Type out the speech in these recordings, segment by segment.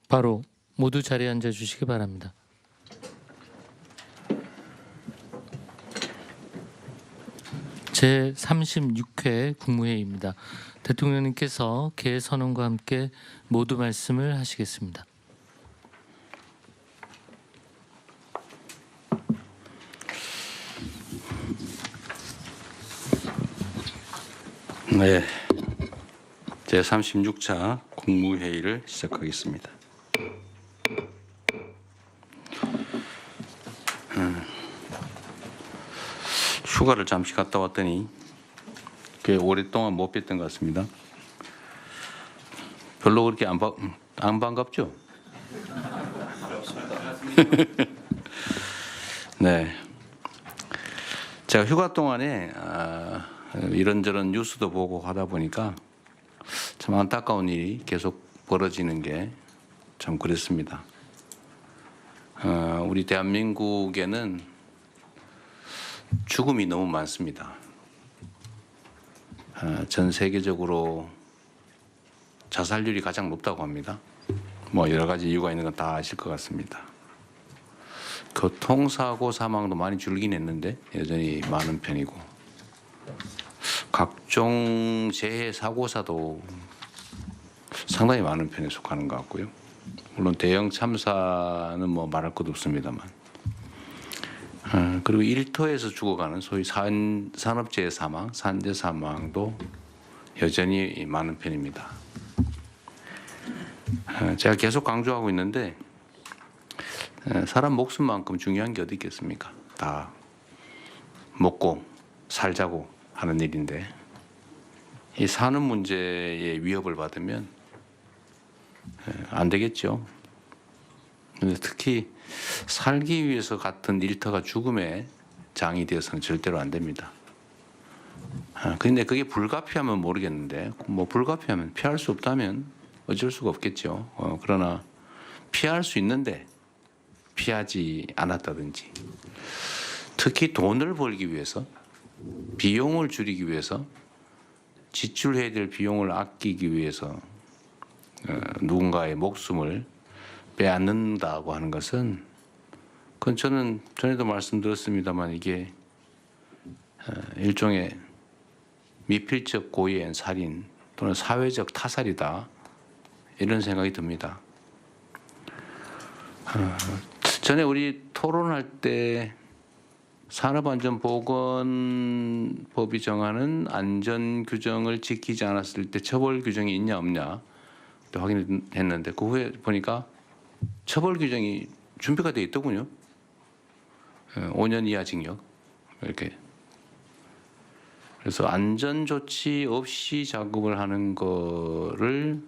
바로 모두 자리에 앉아 주시기 바랍니다. 제36회 국무회의입니다. 대통령님께서 개회 선언과 함께 모두 말씀을 하시겠습니다. 네, 제36차 국무회의를 시작하겠습니다. 휴가를 잠시 갔다 왔더니 꽤 오랫동안 못 뵀던 것 같습니다. 별로 그렇게 안 반갑죠? 네, 제가 휴가 동안에 이런저런 뉴스도 보고 하다 보니까 참 안타까운 일이 계속 벌어지는 게 참 그랬습니다. 우리 대한민국에는 죽음이 너무 많습니다. 전 세계적으로 자살률이 가장 높다고 합니다. 뭐 여러 가지 이유가 있는 건 다 아실 것 같습니다. 교통사고 사망도 많이 줄긴 했는데 여전히 많은 편이고, 각종 재해 사고사도 상당히 많은 편에 속하는 것 같고요. 물론 대형 참사는 뭐 말할 것도 없습니다만, 그리고 일터에서 죽어가는 소위 산업재해 사망, 산재 사망도 여전히 많은 편입니다. 제가 계속 강조하고 있는데 사람 목숨만큼 중요한 게 어디 있겠습니까? 다 먹고 살자고 하는 일인데, 이 사는 문제에 위협을 받으면 안 되겠죠. 특히 살기 위해서 같은 일터가 죽음의 장이 되어서는 절대로 안 됩니다. 그런데 그게 불가피하면 모르겠는데, 뭐 불가피하면, 피할 수 없다면 어쩔 수가 없겠죠. 그러나 피할 수 있는데 피하지 않았다든지, 특히 돈을 벌기 위해서, 비용을 줄이기 위해서, 지출해야 될 비용을 아끼기 위해서 누군가의 목숨을 빼앗는다고 하는 것은, 그건 저는 전에도 말씀드렸습니다만 이게 일종의 미필적 고의의 살인 또는 사회적 타살이다, 이런 생각이 듭니다. 전에 우리 토론할 때 산업안전보건법이 정하는 안전규정을 지키지 않았을 때 처벌 규정이 있냐 없냐 확인했는데, 그 후에 보니까 처벌 규정이 준비가 되어 있더군요. 5년 이하 징역 이렇게. 그래서 안전조치 없이 작업을 하는 거를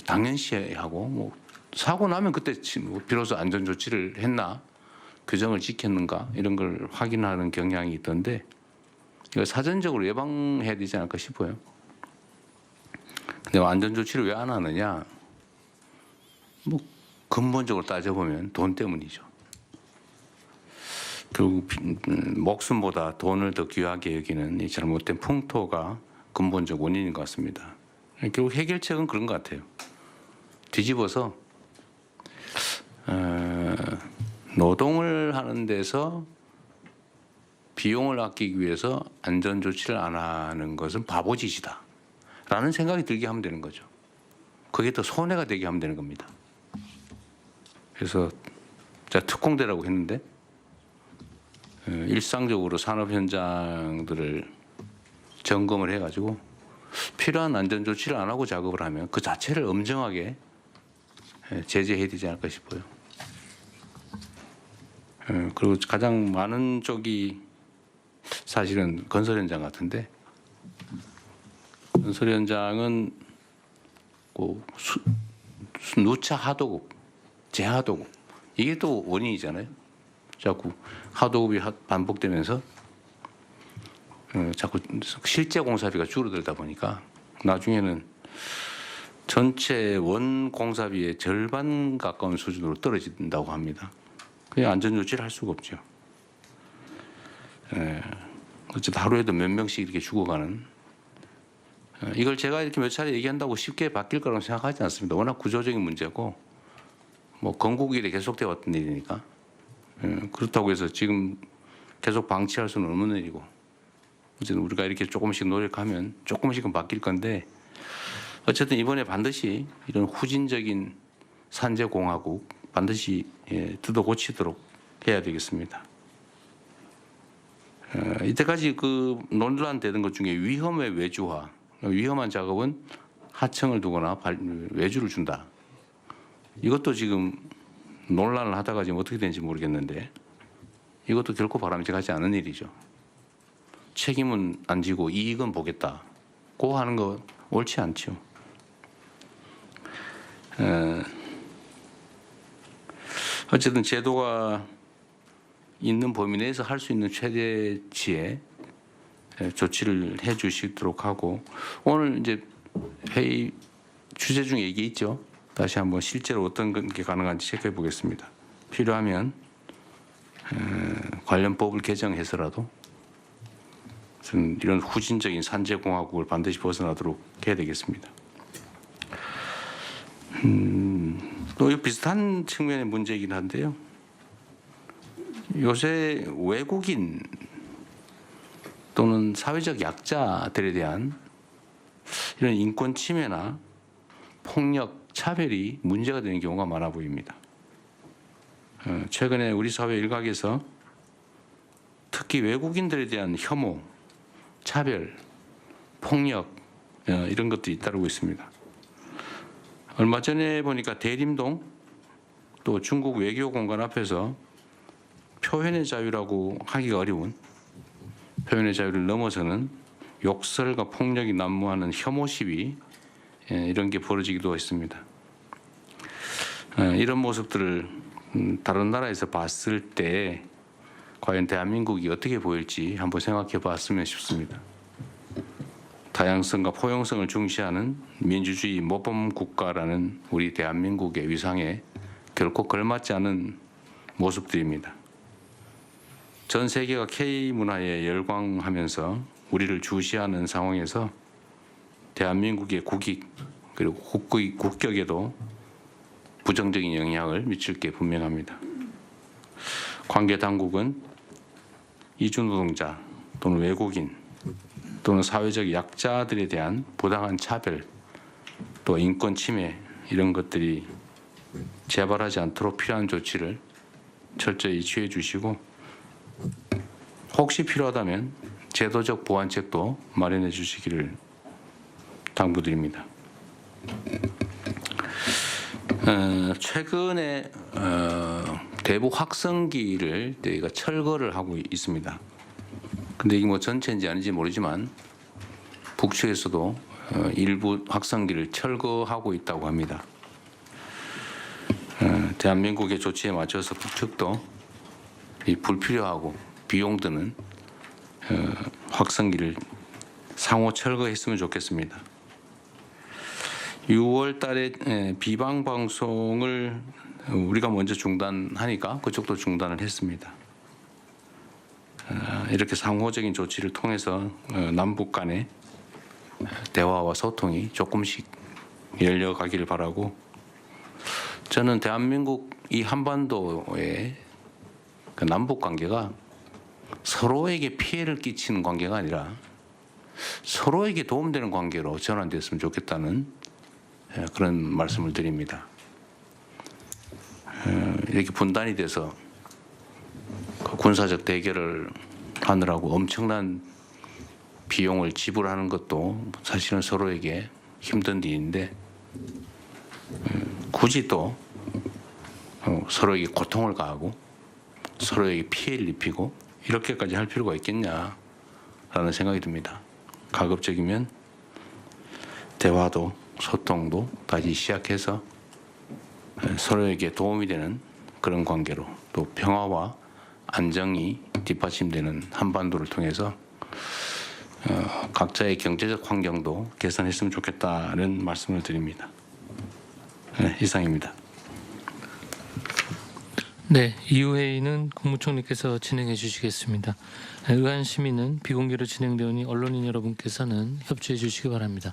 당연시하고, 뭐 사고 나면 그때 비로소 안전조치를 했나, 규정을 지켰는가, 이런 걸 확인하는 경향이 있던데, 이거 사전적으로 예방해야 되지 않을까 싶어요. 근데 안전조치를 왜 안 하느냐? 뭐 근본적으로 따져보면 돈 때문이죠. 결국 목숨보다 돈을 더 귀하게 여기는 이 잘못된 풍토가 근본적 원인인 것 같습니다. 결국 해결책은 그런 것 같아요. 뒤집어서 노동을 하는 데서 비용을 아끼기 위해서 안전조치를 안 하는 것은 바보짓이다 라는 생각이 들게 하면 되는 거죠. 그게 더 손해가 되게 하면 되는 겁니다. 그래서 제가 특공대라고 했는데, 일상적으로 산업 현장들을 점검을 해가지고 필요한 안전조치를 안 하고 작업을 하면 그 자체를 엄정하게 제재해야 되지 않을까 싶어요. 그리고 가장 많은 쪽이 사실은 건설 현장 같은데, 건설 현장은 누차 하도급, 재하도급, 이게 또 원인이잖아요. 자꾸 하도급이 반복되면서 자꾸 실제 공사비가 줄어들다 보니까 나중에는 전체 원 공사비의 절반 가까운 수준으로 떨어진다고 합니다. 그냥 안전조치를 할 수가 없죠. 어쨌든 하루에도 몇 명씩 이렇게 죽어가는 이걸 제가 이렇게 몇 차례 얘기한다고 쉽게 바뀔 거라고 생각하지 않습니다. 워낙 구조적인 문제고 뭐 건국일에 계속되어 왔던 일이니까 그렇다고 해서 지금 계속 방치할 수는 없는 일이고 어쨌든 우리가 이렇게 조금씩 노력하면 조금씩은 바뀔 건데 어쨌든 이번에 반드시 이런 후진적인 산재공화국 반드시 뜯어 고치도록 해야 되겠습니다. 이때까지 그 논란되던 것 중에 위험의 외주화, 위험한 작업은 하청을 두거나 외주를 준다. 이것도 지금 논란을 하다가 지금 어떻게 되는지 모르겠는데 이것도 결코 바람직하지 않은 일이죠. 책임은 안 지고 이익은 보겠다고 하는 거 옳지 않죠. 어쨌든 제도가 있는 범위 내에서 할 수 있는 최대치의 조치를 해 주시도록 하고 오늘 이제 회의 주제 중에 이게 있죠. 다시 한번 실제로 어떤 게 가능한지 체크해 보겠습니다. 필요하면 관련 법을 개정해서라도 이런 후진적인 산재공화국을 반드시 벗어나도록 해야 되겠습니다. 또 비슷한 측면의 문제이긴 한데요. 요새 외국인 또는 사회적 약자들에 대한 이런 인권 침해나 폭력, 차별이 문제가 되는 경우가 많아 보입니다. 최근에 우리 사회 일각에서 특히 외국인들에 대한 혐오, 차별, 폭력 이런 것들이 잇따르고 있습니다. 얼마 전에 보니까 대림동 또 중국 외교 공간 앞에서 표현의 자유라고 하기가 어려운 표현의 자유를 넘어서는 욕설과 폭력이 난무하는 혐오 시위 이런 게 벌어지기도 했습니다. 이런 모습들을 다른 나라에서 봤을 때 과연 대한민국이 어떻게 보일지 한번 생각해 봤으면 싶습니다. 다양성과 포용성을 중시하는 민주주의 모범 국가라는 우리 대한민국의 위상에 결코 걸맞지 않은 모습들입니다. 전 세계가 K-문화에 열광하면서 우리를 주시하는 상황에서 대한민국의 국익 그리고 국격에도 부정적인 영향을 미칠 게 분명합니다. 관계 당국은 이주노동자 또는 외국인 또는 사회적 약자들에 대한 부당한 차별 또 인권 침해 이런 것들이 재발하지 않도록 필요한 조치를 철저히 취해 주시고 혹시 필요하다면 제도적 보완책도 마련해 주시기를 당부드립니다. 최근에 대북 확성기를 저희가 철거를 하고 있습니다. 근데 이게 뭐 전체인지 아닌지 모르지만 북측에서도 일부 확성기를 철거하고 있다고 합니다. 대한민국의 조치에 맞춰서 북측도 이 불필요하고 비용 드는 확성기를 상호 철거했으면 좋겠습니다. 6월 달에 비방 방송을 우리가 먼저 중단하니까 그쪽도 중단을 했습니다. 이렇게 상호적인 조치를 통해서 남북 간의 대화와 소통이 조금씩 열려가기를 바라고 저는 대한민국 이 한반도의 그 남북 관계가 서로에게 피해를 끼치는 관계가 아니라 서로에게 도움되는 관계로 전환됐으면 좋겠다는 그런 말씀을 드립니다. 이렇게 분단이 돼서 군사적 대결을 하느라고 엄청난 비용을 지불하는 것도 사실은 서로에게 힘든 일인데 굳이 또 서로에게 고통을 가하고 서로에게 피해를 입히고 이렇게까지 할 필요가 있겠냐라는 생각이 듭니다. 가급적이면 대화도 소통도 다시 시작해서 서로에게 도움이 되는 그런 관계로 또 평화와 안정이 뒷받침되는 한반도를 통해서 각자의 경제적 환경도 개선했으면 좋겠다는 말씀을 드립니다. 이상입니다. 네, 이후 회의는 국무총리께서 진행해 주시겠습니다. 의안 심의는 비공개로 진행되오니 언론인 여러분께서는 협조해 주시기 바랍니다.